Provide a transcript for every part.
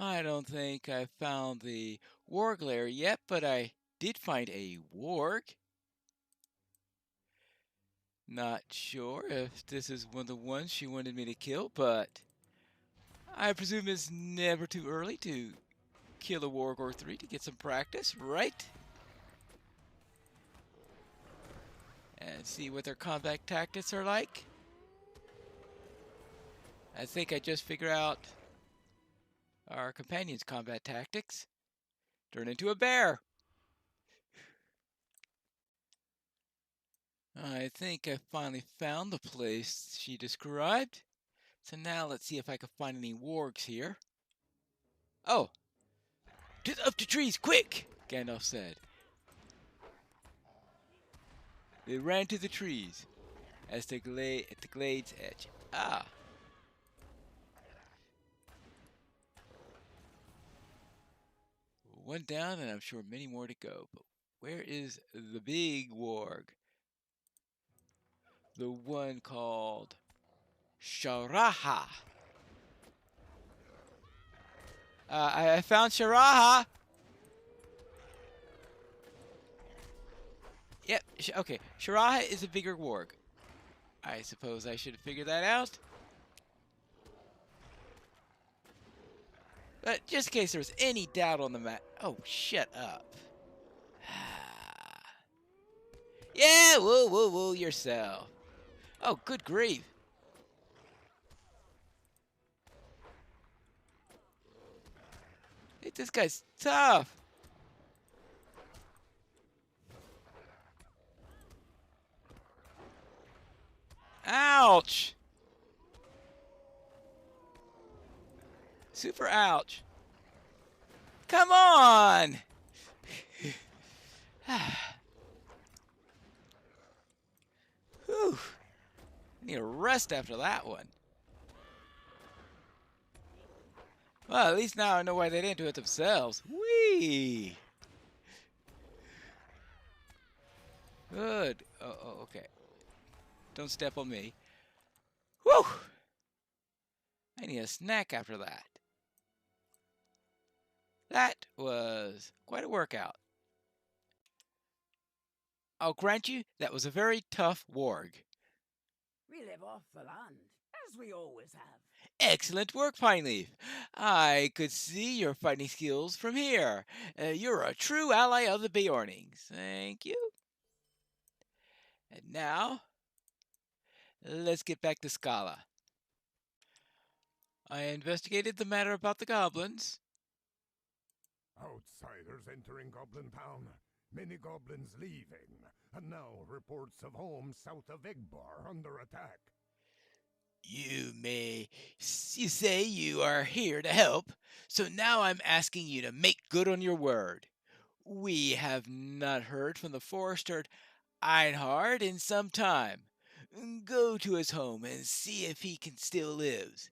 I don't think I found the warg lair yet, but I did find a warg. Not sure if this is one of the ones she wanted me to kill, but I presume it's never too early to kill a warg or three to get some practice, right? And see what their combat tactics are like. I think I just figured out our companion's combat tactics. Turn into a bear. I think I finally found the place she described. So now let's see if I can find any wargs here. Oh! Up to trees, quick! Gandalf said. They ran to the trees at the glade's edge. Ah! One down, and I'm sure many more to go. But where is the big warg? The one called Sharaha. I found Sharaha! Yep, okay. Sharaha is a bigger warg. I suppose I should have figured that out. But just in case there was any doubt on the map. Oh, shut up. Yeah, woo yourself. Oh, good grief. This guy's tough. Ouch. Super ouch. Come on. Whew. I need a rest after that one. Well, at least now I know why they didn't do it themselves. Whee! Good. Oh, okay. Don't step on me. Whew! I need a snack after that. That was quite a workout. I'll grant you that was a very tough warg. We live off the land, as we always have. Excellent work, Pineleaf. I could see your fighting skills from here. You're a true ally of the Beornings. Thank you. And now, let's get back to Scala. I investigated the matter about the goblins. Outsiders entering Goblin Town, many goblins leaving, and now reports of homes south of Egbar under attack. You say you are here to help, so now I'm asking you to make good on your word. We have not heard from the forester Einhard in some time. Go to his home and see if he can still lives.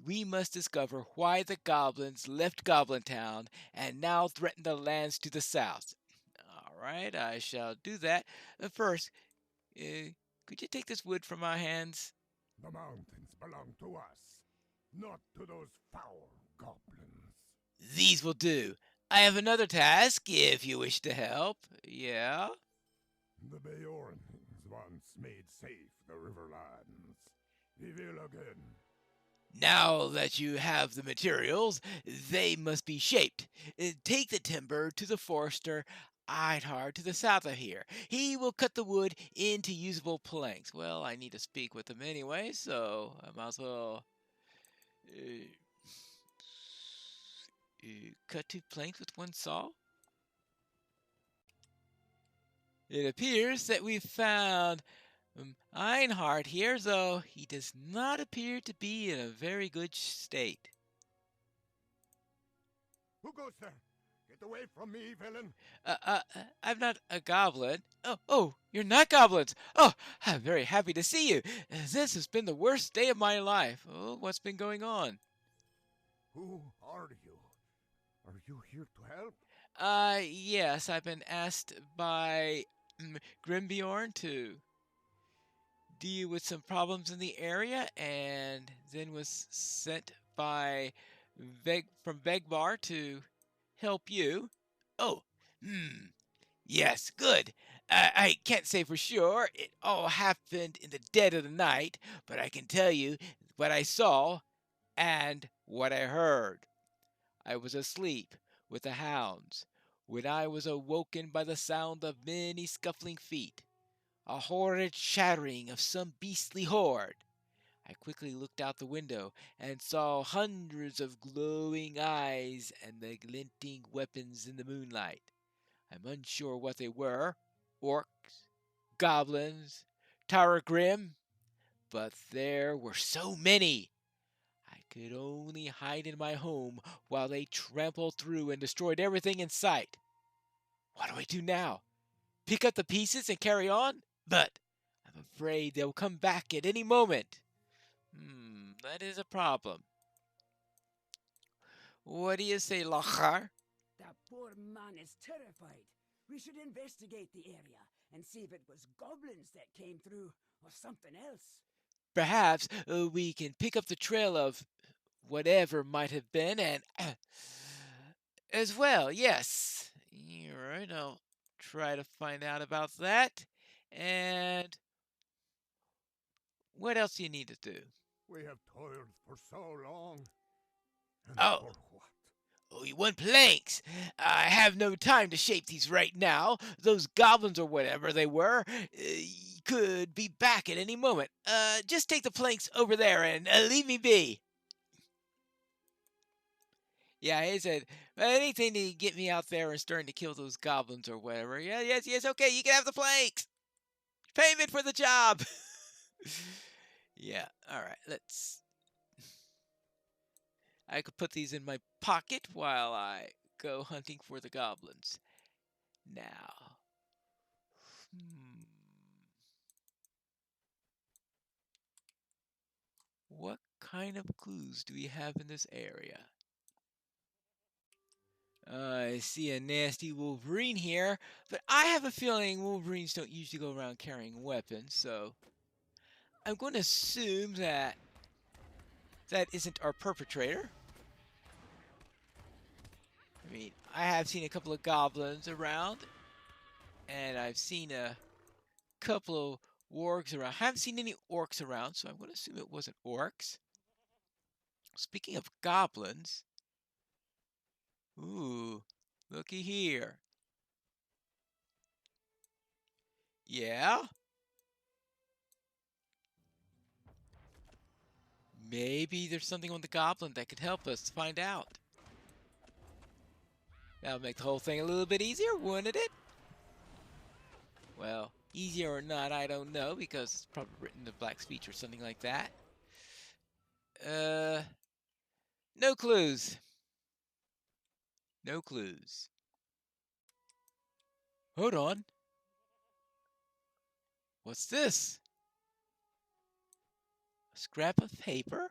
We must discover why the goblins left Goblin Town and now threaten the lands to the south. All right, I shall do that. First, could you take this wood from my hands? The mountains belong to us, not to those foul goblins. These will do. I have another task if you wish to help. Yeah? The Beornings once made safe the Riverlands. We will again. Now that you have the materials, they must be shaped. Take the timber to the forester Einhard to the south of here. He will cut the wood into usable planks. Well, I need to speak with him anyway, so I might as well cut 2 planks with 1 saw. It appears that we've found Einhard here, though he does not appear to be in a very good state. Who goes there? Get away from me, villain! I'm not a goblin. Oh, you're not goblins. Oh, I'm very happy to see you. This has been the worst day of my life. Oh, what's been going on? Who are you? Are you here to help? Yes, I've been asked by Grimbjorn to deal with some problems in the area, and then was sent by from Vegbar to help you. Oh, hmm. Yes, good. I can't say for sure. It all happened in the dead of the night, but I can tell you what I saw and what I heard. I was asleep with the hounds when I was awoken by the sound of many scuffling feet, a horrid shattering of some beastly horde. I quickly looked out the window and saw hundreds of glowing eyes and the glinting weapons in the moonlight. I'm unsure what they were, orcs, goblins, Tower Grim, but there were so many. I could only hide in my home while they trampled through and destroyed everything in sight. What do I do now? Pick up the pieces and carry on? But I'm afraid they'll come back at any moment. That is a problem. What do you say, Lochar? That poor man is terrified. We should investigate the area and see if it was goblins that came through or something else. Perhaps we can pick up the trail of whatever might have been and as well, yes. You're right, I'll try to find out about that. And what else do you need to do? We have toiled for so long. And Oh, for what? oh, you want planks? I have no time to shape these right now. Those goblins or whatever they were could be back at any moment. Just take the planks over there and leave me be. Yeah, he said, anything to get me out there and starting to kill those goblins or whatever. Yeah, yes, okay, you can have the planks. Payment for the job. Yeah, alright, I could put these in my pocket while I go hunting for the goblins. Now. What kind of clues do we have in this area? I see a nasty Wolverine here, but I have a feeling Wolverines don't usually go around carrying weapons, so I'm going to assume that isn't our perpetrator. I mean, I have seen a couple of goblins around, and I've seen a couple of wargs around. I haven't seen any orcs around, so I'm going to assume it wasn't orcs. Speaking of goblins, ooh, looky here. Yeah? Maybe there's something on the goblin that could help us find out. That'll make the whole thing a little bit easier, wouldn't it? Well, easier or not, I don't know, because it's probably written in black speech or something like that. No clues. No clues. Hold on. What's this? A scrap of paper?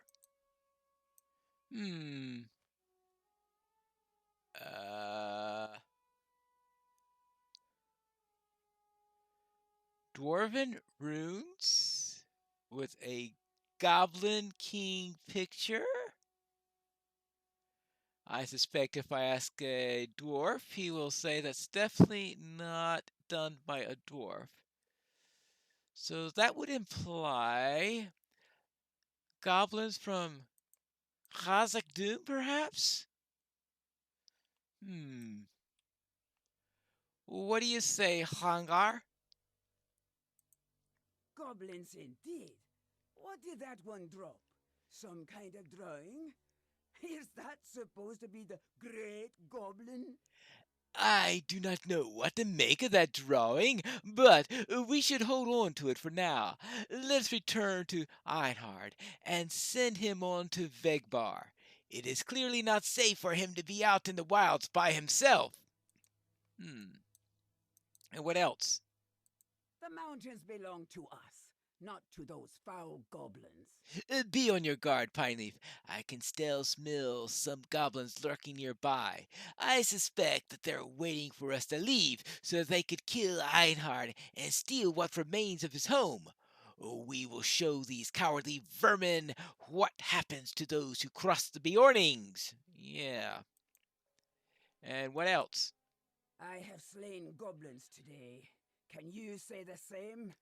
Dwarven runes with a Goblin King picture? I suspect if I ask a dwarf, he will say that's definitely not done by a dwarf. So that would imply goblins from Khazak-Dûm, perhaps? What do you say, Hangar? Goblins indeed. What did that one drop? Some kind of drawing? Is that supposed to be the Great Goblin? I do not know what to make of that drawing, but we should hold on to it for now. Let's return to Einhard and send him on to Vegbar. It is clearly not safe for him to be out in the wilds by himself. And what else? The mountains belong to us, not to those foul goblins. Be on your guard, Pineleaf. I can still smell some goblins lurking nearby. I suspect that they're waiting for us to leave so that they could kill Einhard and steal what remains of his home. We will show these cowardly vermin what happens to those who cross the Bjornings. Yeah. And what else? I have slain goblins today. Can you say the same?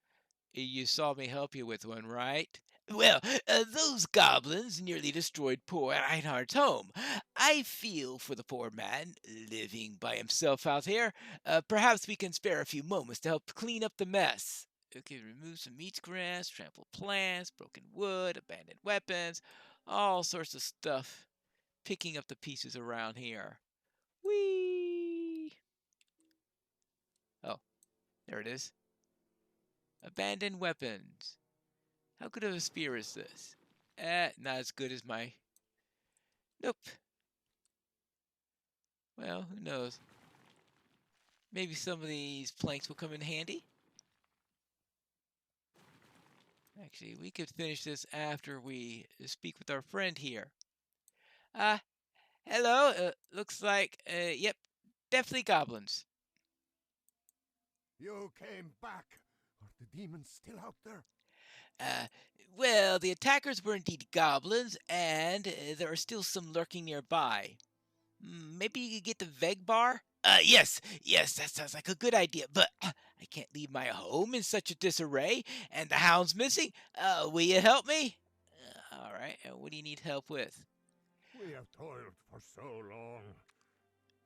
You saw me help you with one, right? Well, those goblins nearly destroyed poor Einhard's home. I feel for the poor man living by himself out here. Perhaps we can spare a few moments to help clean up the mess. Okay, remove some meat grass, trampled plants, broken wood, abandoned weapons, all sorts of stuff. Picking up the pieces around here. Whee! Oh, there it is. Abandoned weapons. How good of a spear is this? Not as good as my... Nope. Well, who knows? Maybe some of these planks will come in handy. Actually, we could finish this after we speak with our friend here. Uh, hello. Looks like, yep, definitely goblins. You came back. Are the demons still out there? Uh, well, the attackers were indeed goblins, and there are still some lurking nearby. Maybe you could get the Vegbar? Yes, that sounds like a good idea, but I can't leave my home in such a disarray, and the hound's missing. Will you help me? All right, what do you need help with? We have toiled for so long.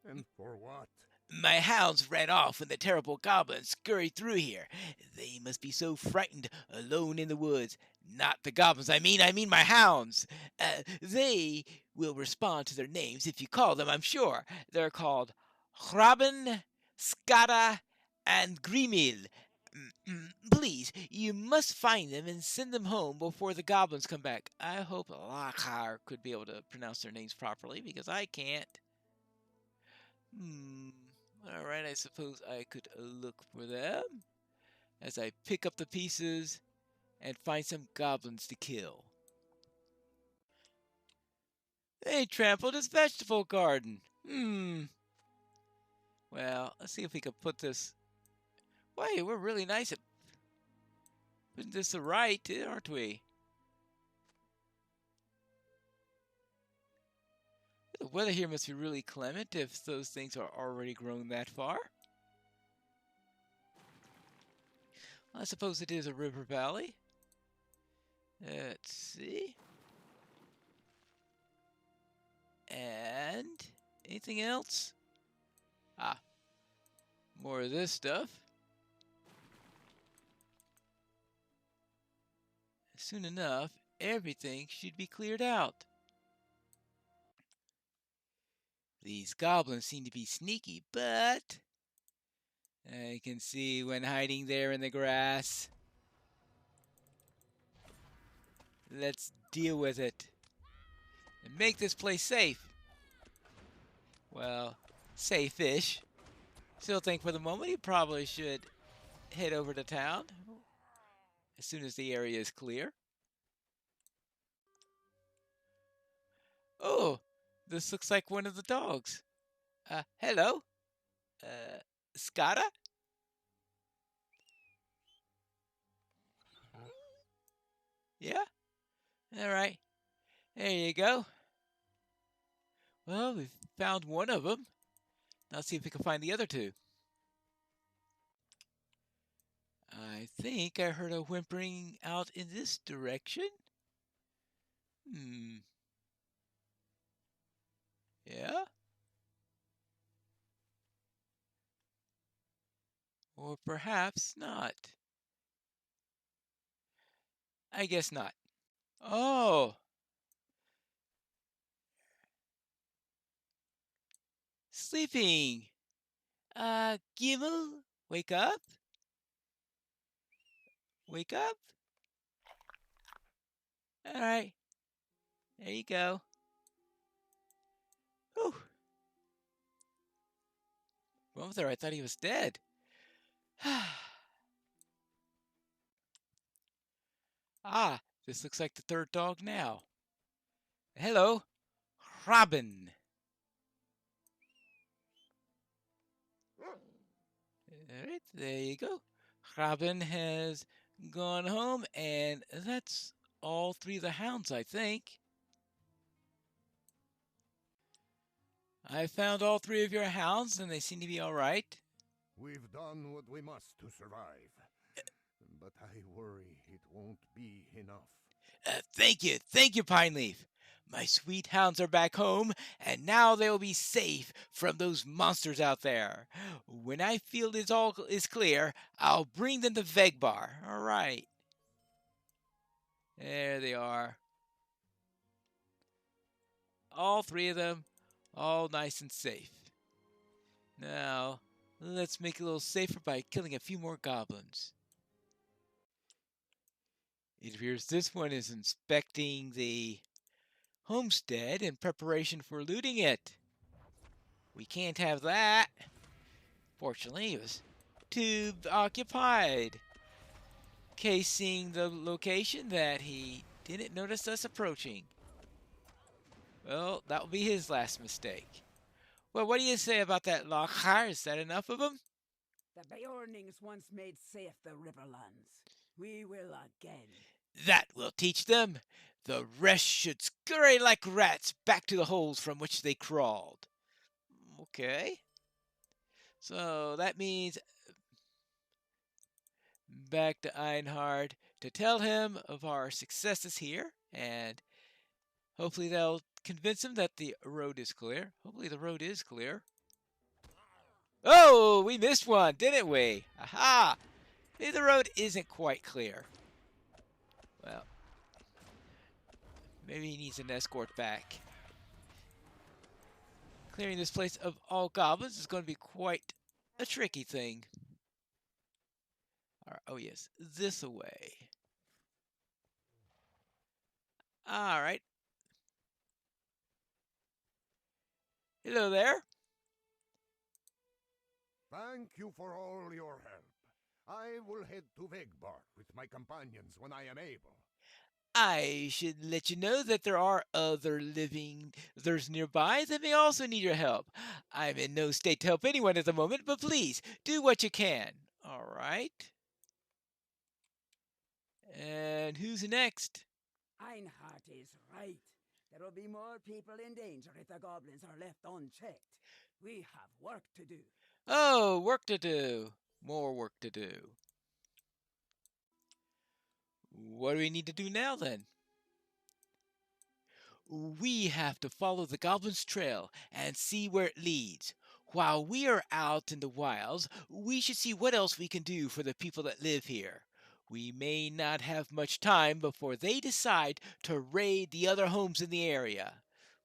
And for what? My hounds ran off when the terrible goblins scurried through here. They must be so frightened, alone in the woods. Not the goblins, I mean my hounds. They will respond to their names if you call them, I'm sure. They're called Hraben, Skada, and Grimil. Please, you must find them and send them home before the goblins come back. I hope Lachar could be able to pronounce their names properly, because I can't. Alright, I suppose I could look for them as I pick up the pieces and find some goblins to kill. They trampled his vegetable garden. Well, let's see if we can put this... Wait, we're really nice at putting this right, aren't we? The weather here must be really clement if those things are already grown that far. I suppose it is a river valley. Let's see. And anything else? More of this stuff. Soon enough, everything should be cleared out. These goblins seem to be sneaky, but I can see when hiding there in the grass. Let's deal with it and make this place safe. Well, safe-ish. Still think for the moment you probably should head over to town as soon as the area is clear. Oh, this looks like one of the dogs. Hello? Skada? Yeah? Alright. There you go. Well, we've found one of them. Now let's see if we can find the other two. I think I heard a whimpering out in this direction. Yeah? Or perhaps not. I guess not. Oh! Sleeping! Gimel? Wake up? Wake up? Alright. There you go. Whew. For a moment there, I thought he was dead. This looks like the third dog now. Hello, Robin. Alright, there you go. Robin has gone home, and that's all three of the hounds, I think. I found all three of your hounds, and they seem to be all right. We've done what we must to survive. But I worry it won't be enough. Thank you, Pineleaf. My sweet hounds are back home, and now they will be safe from those monsters out there. When I feel it all is clear, I'll bring them to Vegbar. All right. There they are. All three of them, all nice and safe. Now, let's make it a little safer by killing a few more goblins. It appears this one is inspecting the homestead in preparation for looting it. We can't have that. Fortunately, he was too occupied casing the location that he didn't notice us approaching. Well, that will be his last mistake. Well, what do you say about that, Lockhart? Is that enough of them? The Beornings once made safe the Riverlands. We will again. That will teach them. The rest should scurry like rats back to the holes from which they crawled. Okay. So that means back to Einhard to tell him of our successes here, and hopefully they'll convince him that the road is clear. Hopefully the road is clear. Oh, we missed one, didn't we? Aha! Maybe the road isn't quite clear. Well, maybe he needs an escort back. Clearing this place of all goblins is going to be quite a tricky thing. All right, oh yes, this away. All right. Hello there. Thank you for all your help. I will head to Vegbar with my companions when I am able. I should let you know that there are other living-thers nearby that may also need your help. I'm in no state to help anyone at the moment, but please do what you can. All right. And who's next? Einhard is right. There will be more people in danger if the goblins are left unchecked. We have work to do. Oh, work to do. More work to do. What do we need to do now then? We have to follow the goblin's trail and see where it leads. While we are out in the wilds, we should see what else we can do for the people that live here. We may not have much time before they decide to raid the other homes in the area.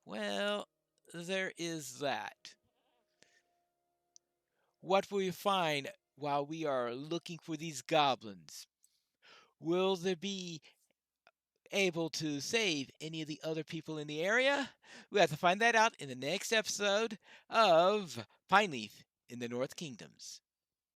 Well, there is that. What will we find while we are looking for these goblins? Will there be able to save any of the other people in the area? We have to find that out in the next episode of Pineleaf in the North Kingdoms.